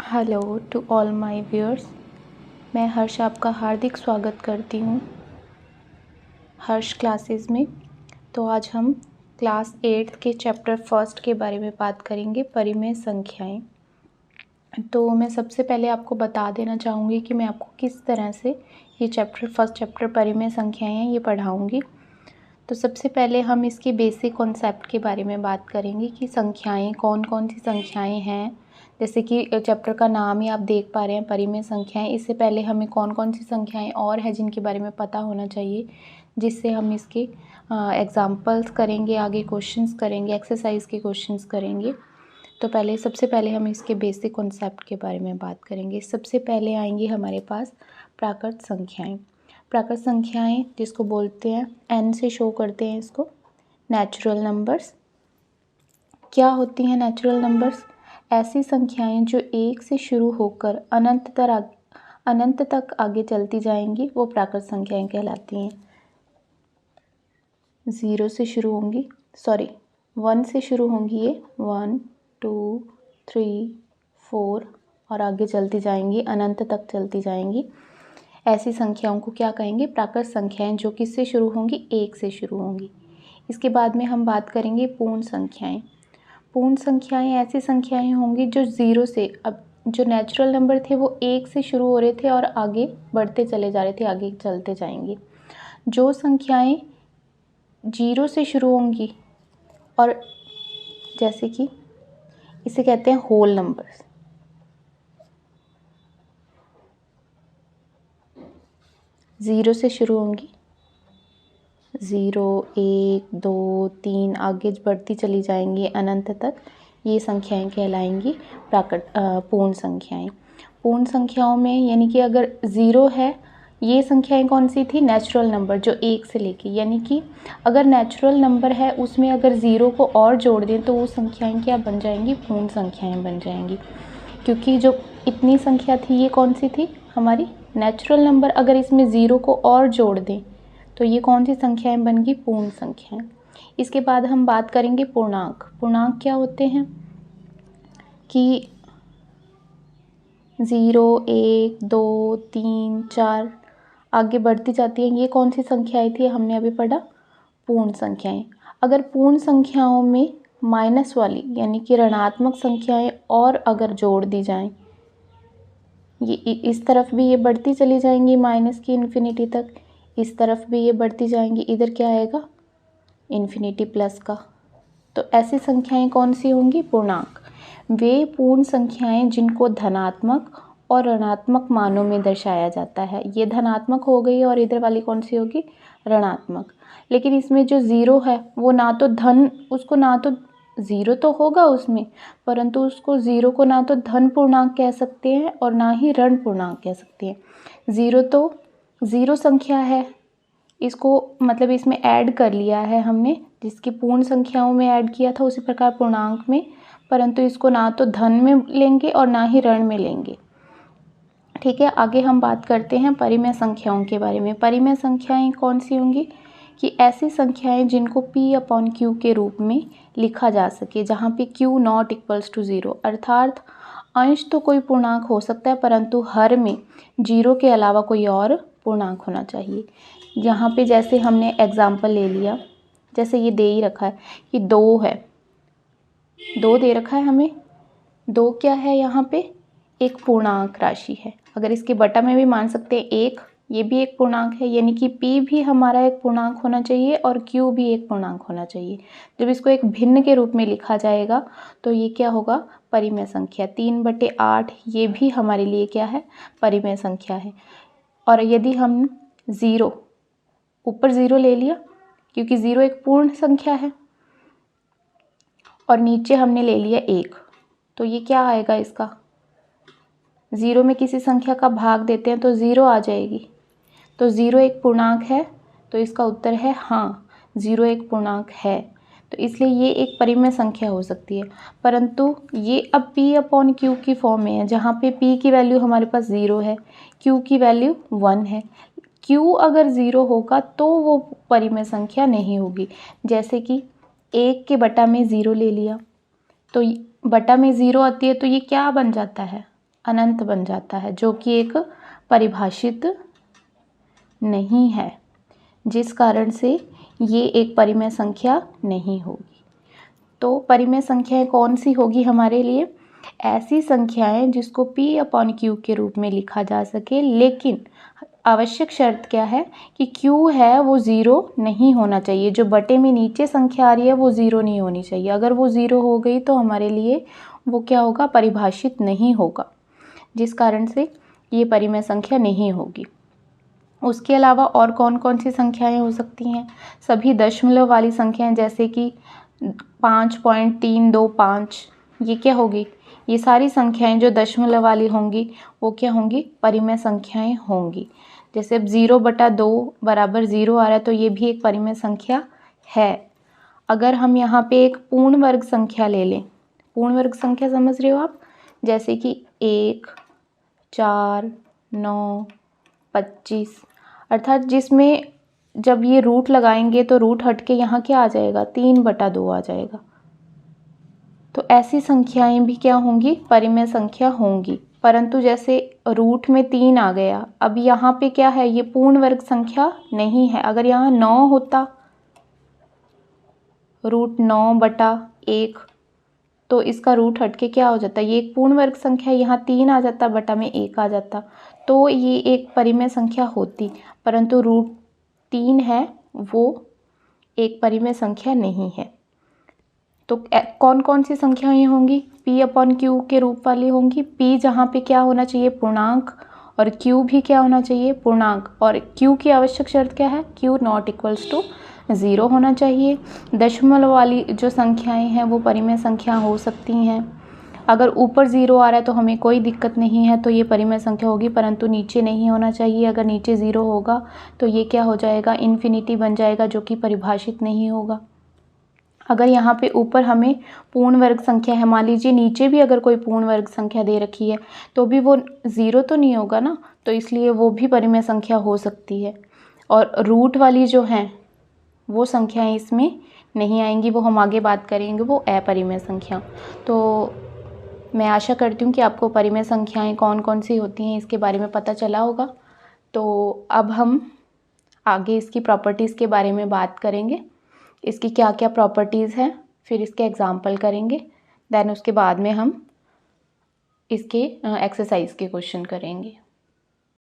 Hello to all my viewers. मैं हर्ष आपका हार्दिक स्वागत करती हूँ हर्ष क्लासेस में। तो आज हम क्लास 8 के चैप्टर फर्स्ट के बारे में बात करेंगे, परिमेय संख्याएं। तो मैं सबसे पहले आपको बता देना चाहूँगी कि मैं आपको किस तरह से ये फर्स्ट चैप्टर परिमेय संख्याएं हैं ये पढ़ाऊँगी। तो सबसे पहले हम इसके बेसिक कॉन्सेप्ट के बारे में बात करेंगे कि संख्याएं कौन कौन सी संख्याएं हैं। जैसे कि चैप्टर का नाम ही आप देख पा रहे हैं, परिमेय संख्याएं। इससे पहले हमें कौन कौन सी संख्याएं और है जिनके बारे में पता होना चाहिए, जिससे हम इसके एग्जाम्पल्स करेंगे, आगे क्वेश्चंस करेंगे, एक्सरसाइज के क्वेश्चंस करेंगे। तो सबसे पहले हम इसके बेसिक कॉन्सेप्ट के बारे में बात करेंगे। सबसे पहले आएंगी हमारे पास प्राकृत संख्याएँ। प्राकृत संख्याएं जिसको बोलते हैं, n से शो करते हैं इसको, नेचुरल नंबर्स। क्या होती हैं नेचुरल नंबर्स? ऐसी संख्याएं जो 1 से शुरू होकर अनंत तक आगे चलती जाएंगी, वो प्राकृत संख्याएं कहलाती हैं। 0 से शुरू होंगी, 1 से शुरू होंगी, ये 1 2 3 4 और आगे चलती जाएंगी, अनंत तक चलती जाएंगी। ऐसी संख्याओं को क्या कहेंगे? प्राकृत संख्याएं, जो किससे शुरू होंगी? 1 से शुरू होंगी। इसके बाद में हम बात करेंगे पूर्ण संख्याएं। पूर्ण संख्याएं ऐसी संख्याएं होंगी जो 0 से, अब जो नेचुरल नंबर थे वो 1 से शुरू हो रहे थे और आगे बढ़ते चले जा रहे थे, आगे चलते जाएंगे। जो संख्याएं 0 से शुरू होंगी, और जैसे कि इसे कहते हैं होल नंबर्स। 0 से शुरू होंगी, 0 1 2 3 आगे बढ़ती चली जाएंगी अनंत तक, ये संख्याएं कहलाएंगी पूर्ण संख्याएं। पूर्ण संख्याओं में यानी कि अगर 0 है, ये संख्याएं कौन सी थी? नेचुरल नंबर, जो 1 से लेके, यानी कि अगर नेचुरल नंबर है उसमें अगर 0 को और जोड़ दें तो वो संख्याएं क्या बन जाएंगी? पूर्ण संख्याएं बन जाएंगी। क्योंकि जो इतनी संख्या थी ये कौन सी थी? हमारी नेचुरल नंबर। अगर इसमें 0 को और जोड़ दें तो ये कौन सी संख्याएं बन गई? पूर्ण संख्याएं। इसके बाद हम बात करेंगे पूर्णांक। पूर्णांक क्या होते हैं कि 0 1 2 3 4 आगे बढ़ती जाती हैं, ये कौन सी संख्याएं थी? हमने अभी पढ़ा, पूर्ण संख्याएं। अगर पूर्ण संख्याओं में माइनस वाली यानी कि ऋणात्मक संख्याएं और अगर जोड़ दी जाएं, ये इस तरफ भी ये बढ़ती चली जाएंगी माइनस की इन्फिनिटी तक, इस तरफ भी ये बढ़ती जाएंगी, इधर क्या आएगा? इन्फिनिटी प्लस का। तो ऐसी संख्याएं कौन सी होंगी? पूर्णांक। वे पूर्ण संख्याएं जिनको धनात्मक और ऋणात्मक मानों में दर्शाया जाता है। ये धनात्मक हो गई और इधर वाली कौन सी होगी? ऋणात्मक। लेकिन इसमें जो 0 है वो ना तो धन, उसको ना तो 0 तो होगा उसमें, परंतु उसको 0 को ना तो धन पूर्णांक कह सकते हैं और ना ही ऋण पूर्णांक कह सकते हैं। 0 तो 0 संख्या है, इसको मतलब इसमें ऐड कर लिया है हमने, जिसकी पूर्ण संख्याओं में ऐड किया था उसी प्रकार पूर्णांक में, परंतु इसको ना तो धन में लेंगे और ना ही ऋण में लेंगे। ठीक है, आगे हम बात करते हैं परिमेय संख्याओं के बारे में। परिमेय संख्याएं कौन सी होंगी? कि ऐसी संख्याएं जिनको P/Q के रूप में लिखा जा सके, जहाँ पे Q नॉट इक्वल्स टू 0, अर्थात अंश तो कोई पूर्णांक हो सकता है परंतु हर में 0 के अलावा कोई और पूर्णांक होना चाहिए। यहाँ पे जैसे हमने एग्जाम्पल ले लिया, जैसे ये दे ही रखा है कि 2 है, 2 दे रखा है हमें। 2 क्या है? यहाँ पे एक पूर्णांक राशि है। अगर इसके बटा में भी मान सकते हैं 1, ये भी एक पूर्णांक है, यानी कि P भी हमारा एक पूर्णांक होना चाहिए और Q भी एक पूर्णांक होना चाहिए। जब इसको एक भिन्न के रूप में लिखा जाएगा तो ये क्या होगा? परिमेय संख्या। 3/8 ये भी हमारे लिए क्या है? परिमेय संख्या है। और यदि हम 0, ऊपर 0 ले लिया क्योंकि 0 एक पूर्ण संख्या है, और नीचे हमने ले लिया 1, तो ये क्या आएगा? इसका 0 में किसी संख्या का भाग देते हैं तो 0 आ जाएगी। तो 0 एक पूर्णांक है, तो इसका उत्तर है हाँ, 0 एक पूर्णांक है। तो इसलिए ये एक परिमेय संख्या हो सकती है। परंतु ये अब P/Q की फॉर्म में है, जहाँ पे P की वैल्यू हमारे पास 0 है, Q की वैल्यू 1 है। Q अगर 0 होगा तो वो परिमेय संख्या नहीं होगी। जैसे कि 1 के बटा में 0 ले लिया, तो बटा में 0 आती है तो ये क्या बन जाता है? अनंत बन जाता है, जो कि एक परिभाषित नहीं है, जिस कारण से ये एक परिमेय संख्या नहीं होगी। तो परिमेय संख्याएं कौन सी होगी हमारे लिए? ऐसी संख्याएं जिसको P/Q के रूप में लिखा जा सके, लेकिन आवश्यक शर्त क्या है कि Q है वो ज़ीरो नहीं होना चाहिए। जो बटे में नीचे संख्या आ रही है वो ज़ीरो नहीं होनी चाहिए। अगर वो ज़ीरो हो गई तो हमारे लिए वो क्या होगा? परिभाषित नहीं होगा, जिस कारण से ये परिमेय संख्या नहीं होगी। उसके अलावा और कौन कौन सी संख्याएं हो सकती हैं? सभी दशमलव वाली संख्याएं, जैसे कि 5.325, ये क्या होगी? ये सारी संख्याएं जो दशमलव वाली होंगी वो क्या होंगी? परिमेय संख्याएं होंगी। जैसे अब 0/2 बराबर 0 आ रहा है तो ये भी एक परिमेय संख्या है। अगर हम यहाँ पे एक पूर्ण वर्ग संख्या ले लें, पूर्ण वर्ग संख्या समझ रहे हो आप? जैसे कि 1, 4, 9, 25, अर्थात जिसमें जब ये रूट लगाएंगे तो रूट हट के यहाँ क्या आ जाएगा? 3/2 आ जाएगा। तो ऐसी संख्याएं भी क्या होंगी? परिमेय संख्या होंगी। परंतु जैसे रूट में 3 आ गया, अब यहाँ पे क्या है? ये पूर्ण वर्ग संख्या नहीं है। अगर यहाँ 9 होता, √9/1, तो इसका रूट हट के क्या हो जाता? ये एक पूर्ण वर्ग संख्या, यहाँ 3 आ जाता, बटा में 1 आ जाता, तो ये एक परिमेय संख्या होती। परंतु √3 है वो एक परिमेय संख्या नहीं है। तो कौन कौन सी संख्याएं होंगी? P/Q के रूप वाली होंगी। P जहाँ पे क्या होना चाहिए? पूर्णांक, और Q भी क्या होना चाहिए? पूर्णांक। और Q की आवश्यक शर्त क्या है? Q ≠ 0 होना चाहिए। दशमलव वाली जो संख्याएं हैं वो परिमेय संख्या हो सकती हैं। अगर ऊपर 0 आ रहा है तो हमें कोई दिक्कत नहीं है, तो ये परिमेय संख्या होगी, परंतु नीचे नहीं होना चाहिए। अगर नीचे 0 होगा तो ये क्या हो जाएगा? इन्फिनिटी बन जाएगा, जो कि परिभाषित नहीं होगा। अगर यहाँ पे ऊपर हमें पूर्ण वर्ग संख्या है, मान लीजिए नीचे भी अगर कोई पूर्ण वर्ग संख्या दे रखी है तो भी वो 0 तो नहीं होगा ना, तो इसलिए वो भी परिमेय संख्या हो सकती है। और रूट वाली जो हैं वो संख्याएं इसमें नहीं आएंगी, वो हम आगे बात करेंगे, वो अपरिमेय संख्या। तो मैं आशा करती हूँ कि आपको परिमेय संख्याएं कौन कौन सी होती हैं इसके बारे में पता चला होगा। तो अब हम आगे इसकी प्रॉपर्टीज़ के बारे में बात करेंगे, इसकी क्या क्या प्रॉपर्टीज़ हैं, फिर इसके एग्जाम्पल करेंगे, देन उसके बाद में हम इसके एक्सरसाइज के क्वेश्चन करेंगे।